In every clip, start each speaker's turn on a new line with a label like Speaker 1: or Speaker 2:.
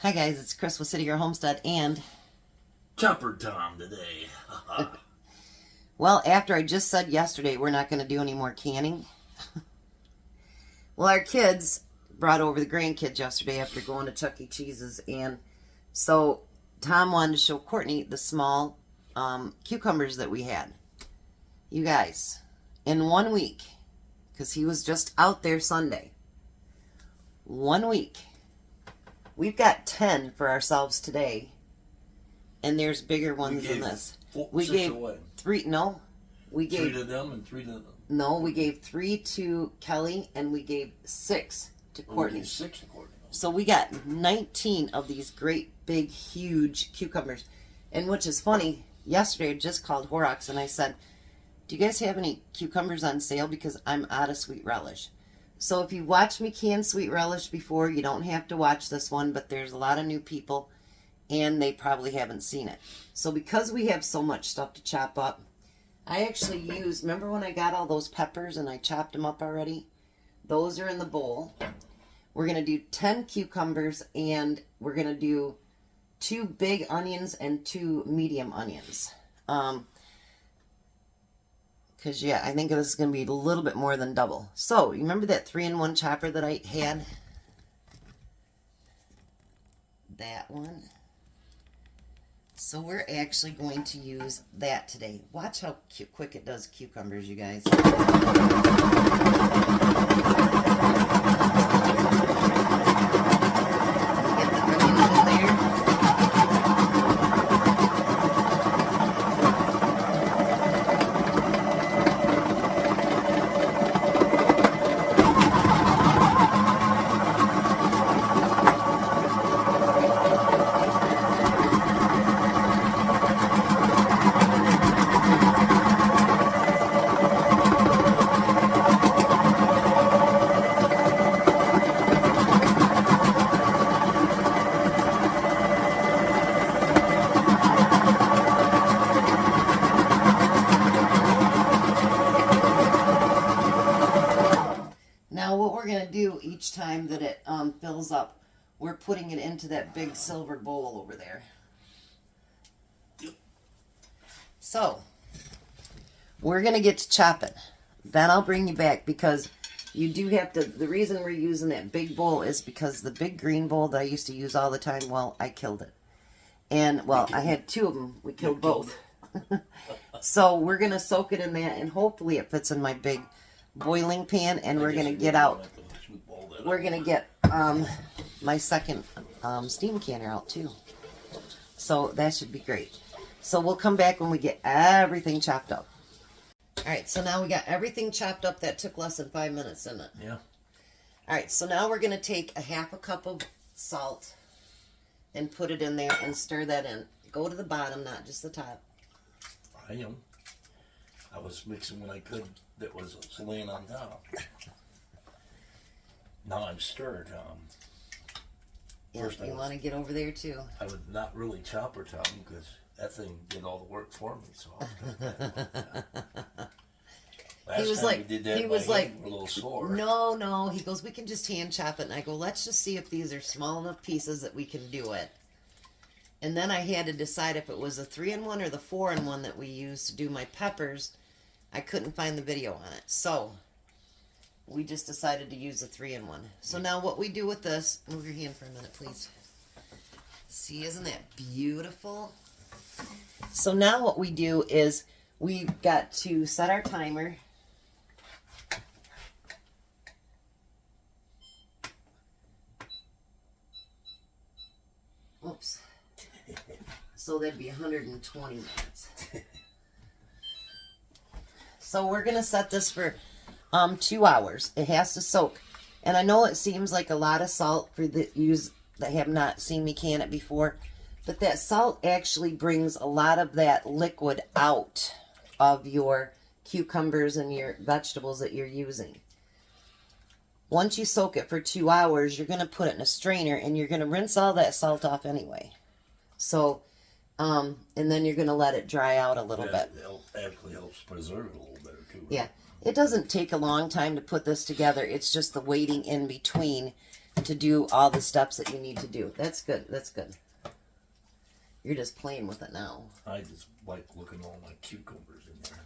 Speaker 1: Hi guys, it's Chris with City Your Homestead and
Speaker 2: Chopper Tom today.
Speaker 1: well, after I just said yesterday we're not going to do any more canning. Well, our kids brought over the grandkids yesterday after going to Chuck E. Cheese's, and so Tom wanted to show Courtney the small cucumbers that we had. You guys, in 1 week, because he was just out there Sunday, 1 week, we've got 10 for ourselves today, and there's bigger ones than this. We gave
Speaker 2: away.
Speaker 1: three. No, we gave
Speaker 2: 3 to them and 3 to them.
Speaker 1: No, we gave 3 to Kelly, and we gave 6 to Courtney.
Speaker 2: 6 to Courtney.
Speaker 1: So we got 19 of these great, big, huge cucumbers. And which is funny, yesterday I just called Horrocks and I said, do you guys have any cucumbers on sale? Because I'm out of sweet relish. So if you watched me can sweet relish before, you don't have to watch this one, but there's a lot of new people and they probably haven't seen it. So because we have so much stuff to chop up, I actually used, remember when I got all those peppers and I chopped them up already? Those are in the bowl. We're going to do 10 cucumbers, and we're going to do 2 big onions and 2 medium onions. Because, yeah, I think this is going to be a little bit more than double. So, remember that 3-in-1 chopper that I had? That one. So, we're actually going to use that today. Watch how quick it does cucumbers, you guys. Each time that it fills up, we're putting it into that big silver bowl over there.
Speaker 2: Yep.
Speaker 1: So, we're going to get to chopping. Then I'll bring you back, because you do have to, the reason we're using that big bowl is because the big green bowl that I used to use all the time, well, I killed it. And, well, I had 2 of them. We killed both. So, we're going to soak it in that, and hopefully it fits in my big boiling pan, and we're going to get out. We're going to get my second steam canner out too. So that should be great. So we'll come back when we get everything chopped up. Alright, so now we got everything chopped up. That took less than 5 minutes, didn't it?
Speaker 2: Yeah.
Speaker 1: Alright, so now we're going to take a half a cup of salt and put it in there and stir that in. Go to the bottom, not just the top.
Speaker 2: I am. I was mixing when I could that was laying on top. Now I'm stirred.
Speaker 1: Yeah, you want to get over there too.
Speaker 2: I would not really chopper Tom, because that thing did all the work for me. So
Speaker 1: he was like,
Speaker 2: we're a little sore.
Speaker 1: No. He goes, we can just hand chop it. And I go, let's just see if these are small enough pieces that we can do it. And then I had to decide if it was a 3-in-1 or the 4-in-1 that we used to do my peppers. I couldn't find the video on it, so we just decided to use a 3-in-1. So now what we do with this, move your hand for a minute, please. See, isn't that beautiful? So now what we do is we've got to set our timer. Oops. So that'd be 120 minutes. So we're going to set this for 2 hours. It has to soak. And I know it seems like a lot of salt for the use that have not seen me can it before, but that salt actually brings a lot of that liquid out of your cucumbers and your vegetables that you're using. Once you soak it for 2 hours, you're going to put it in a strainer and you're going to rinse all that salt off anyway. So, and then you're going to let it dry out a little bit.
Speaker 2: It actually helps preserve it a little better too. Right?
Speaker 1: Yeah. It doesn't take a long time to put this together. It's just the waiting in between to do all the steps that you need to do. That's good. That's good. You're just playing with it now.
Speaker 2: I just like looking at all my cucumbers in there.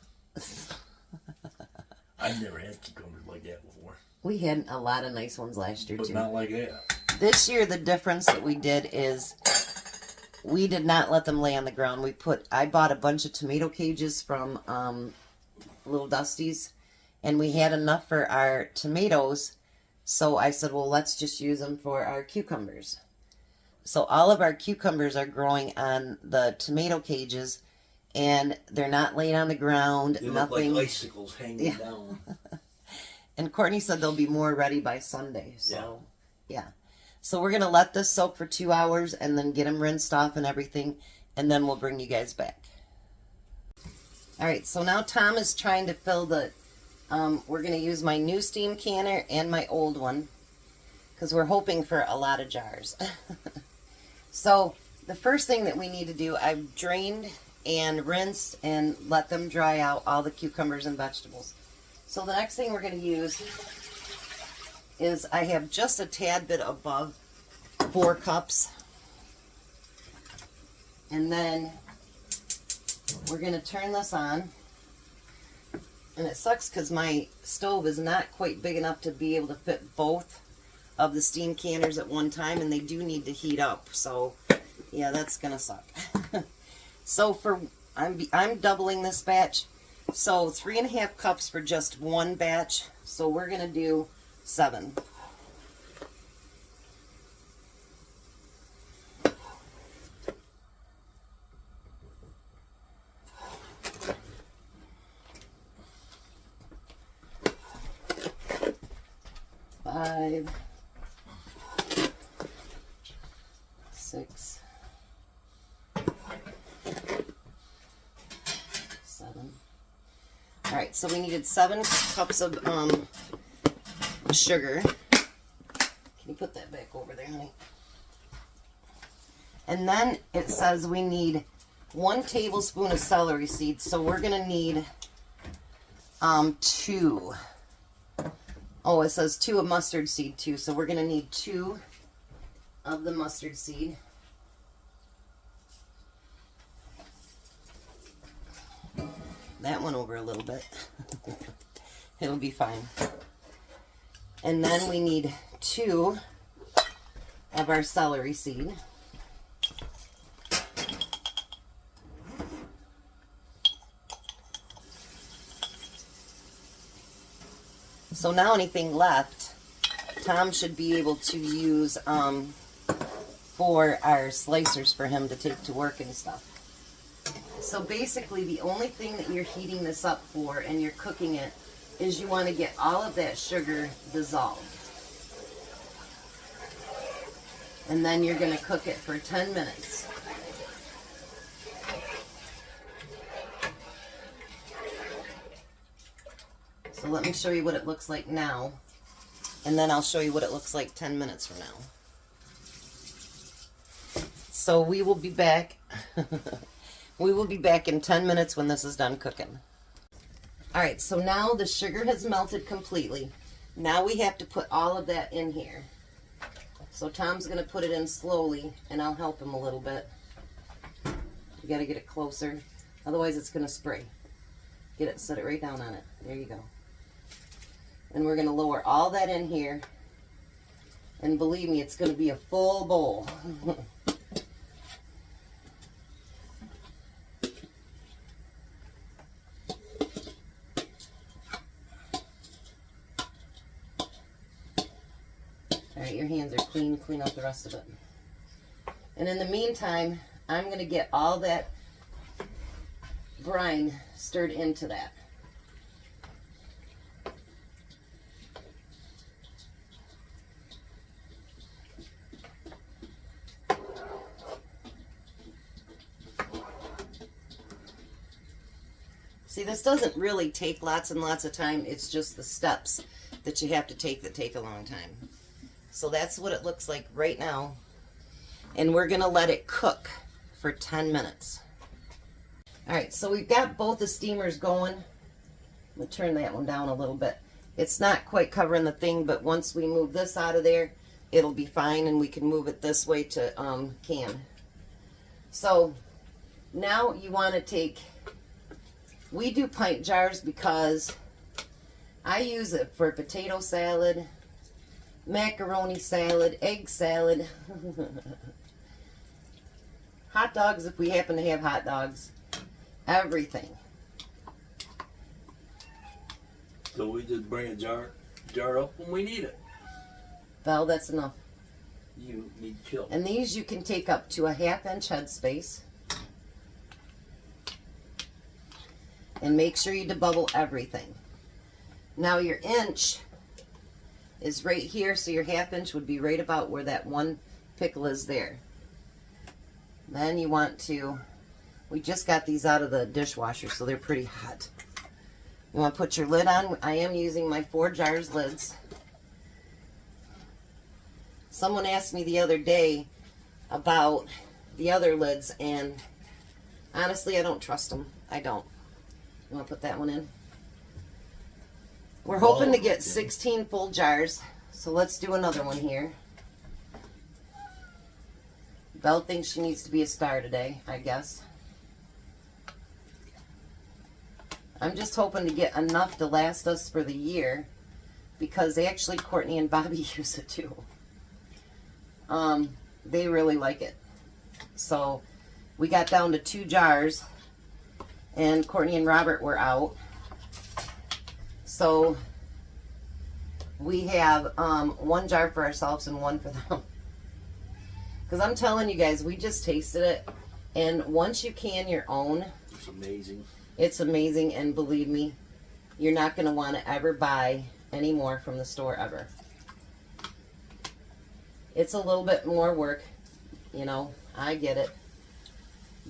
Speaker 2: I've never had cucumbers like that before.
Speaker 1: We had a lot of nice ones last year,
Speaker 2: But
Speaker 1: too.
Speaker 2: not like that.
Speaker 1: This year, the difference that we did is we did not let them lay on the ground. I bought a bunch of tomato cages from Little Dusty's, and we had enough for our tomatoes. So I said, well, let's just use them for our cucumbers. So all of our cucumbers are growing on the tomato cages, and they're not laid on the ground.
Speaker 2: They
Speaker 1: nothing.
Speaker 2: look like icicles hanging down.
Speaker 1: And Courtney said they'll be more ready by Sunday. So, yeah. So we're going to let this soak for 2 hours and then get them rinsed off and everything, and then we'll bring you guys back. All right, so now Tom is trying to fill the, we're going to use my new steam canner and my old one, because we're hoping for a lot of jars. So the first thing that we need to do, I've drained and rinsed and let them dry out all the cucumbers and vegetables. So the next thing we're going to use is I have just a tad bit above 4 cups. And then we're going to turn this on. And it sucks because my stove is not quite big enough to be able to fit both of the steam canners at one time, and they do need to heat up. So yeah, that's going to suck. So I'm doubling this batch. So 3.5 cups for just one batch. So we're going to do 7. Five, 6, 7. All right, so we needed 7 cups of sugar. Can you put that back over there, honey? And then it says we need 1 tablespoon of celery seeds, so we're gonna need 2. Oh, it says 2 of mustard seed too, so we're gonna need 2 of the mustard seed. That went over a little bit. It'll be fine. And then we need 2 of our celery seed. So now anything left, Tom should be able to use for our slicers for him to take to work and stuff. So basically the only thing that you're heating this up for and you're cooking it is you want to get all of that sugar dissolved. And then you're going to cook it for 10 minutes. So let me show you what it looks like now, and then I'll show you what it looks like 10 minutes from now. So we will be back. We will be back in 10 minutes when this is done cooking. Alright, so now the sugar has melted completely. Now we have to put all of that in here. So Tom's going to put it in slowly, and I'll help him a little bit. You got to get it closer, otherwise it's going to spray. Get it, set it right down on it. There you go. And we're going to lower all that in here. And believe me, it's going to be a full bowl. Alright, your hands are clean. Clean up the rest of it. And in the meantime, I'm going to get all that brine stirred into that. See, this doesn't really take lots and lots of time. It's just the steps that you have to take that take a long time. So that's what it looks like right now. And we're going to let it cook for 10 minutes. Alright, so we've got both the steamers going. I'm going to turn that one down a little bit. It's not quite covering the thing, but once we move this out of there, it'll be fine, and we can move it this way to can. So now you want to take, we do pint jars because I use it for potato salad, macaroni salad, egg salad, hot dogs if we happen to have hot dogs, everything.
Speaker 2: So we just bring a jar up when we need it.
Speaker 1: Well, that's enough.
Speaker 2: You need to chill.
Speaker 1: And these you can take up to a 1/2 inch headspace. And make sure you debubble everything. Now your inch is right here, so your 1/2 inch would be right about where that one pickle is there. Then you want to, we just got these out of the dishwasher, so they're pretty hot. You want to put your lid on. I am using my 4 jars lids. Someone asked me the other day about the other lids, and honestly, I don't trust them. I don't. You want to put that one in? We're hoping to get 16 full jars, so let's do another one here. Belle thinks she needs to be a star today, I guess. I'm just hoping to get enough to last us for the year, because actually Courtney and Bobby use it too. They really like it. So we got down to 2 jars, and Courtney and Robert were out. So we have 1 jar for ourselves and 1 for them. Because I'm telling you guys, we just tasted it, and once you can your own,
Speaker 2: it's amazing.
Speaker 1: It's amazing, and believe me, you're not going to want to ever buy any more from the store ever. It's a little bit more work, you know, I get it.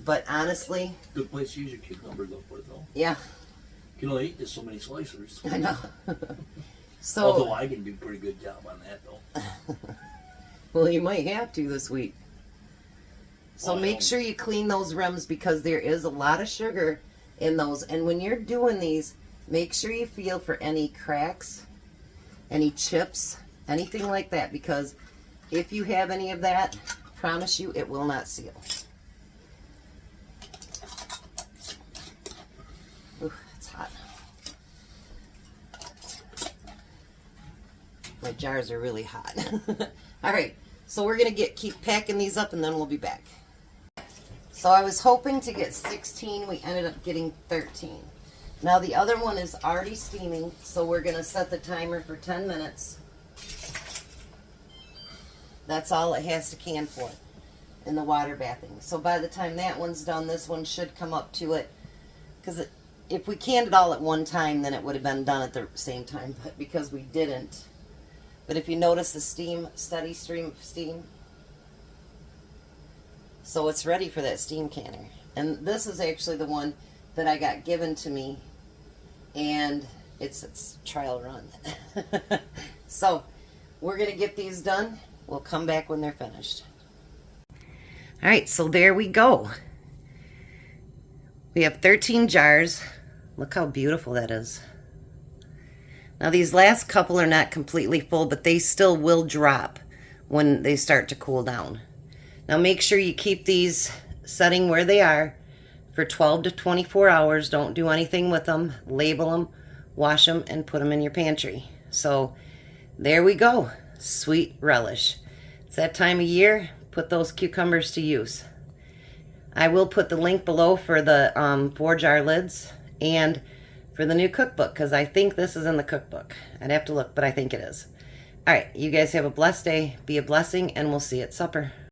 Speaker 1: But honestly,
Speaker 2: Good place to use your cucumbers up for, though.
Speaker 1: yeah,
Speaker 2: You can only eat just so many slicers.
Speaker 1: I know. So,
Speaker 2: Although I can do a pretty good job on that, though.
Speaker 1: well, you might have to this week. So
Speaker 2: Well,
Speaker 1: make sure you clean those rims, because there is a lot of sugar in those. And when you're doing these, make sure you feel for any cracks, any chips, anything like that, because if you have any of that, I promise you it will not seal. Ooh, it's hot. My jars are really hot. All right, so we're gonna keep packing these up, and then we'll be back. So I was hoping to get 16. We ended up getting 13. Now the other one is already steaming, so we're gonna set the timer for 10 minutes. That's all it has to can for in the water bathing. So by the time that one's done, this one should come up to it. Because if we canned it all at one time, then it would have been done at the same time. But because we didn't. But if you notice the steam, steady stream of steam. So it's ready for that steam canner. And this is actually the one that I got given to me. And it's trial run. So we're going to get these done. We'll come back when they're finished. All right, so there we go. We have 13 jars. Look how beautiful that is. Now these last couple are not completely full, but they still will drop when they start to cool down. Now make sure you keep these setting where they are for 12 to 24 hours. Don't do anything with them. Label them, wash them, and put them in your pantry. So there we go. Sweet relish. It's that time of year. Put those cucumbers to use. I will put the link below for the 4 jar lids and for the new cookbook, because I think this is in the cookbook. I'd have to look, but I think it is. All right, you guys have a blessed day. Be a blessing, and we'll see you at supper.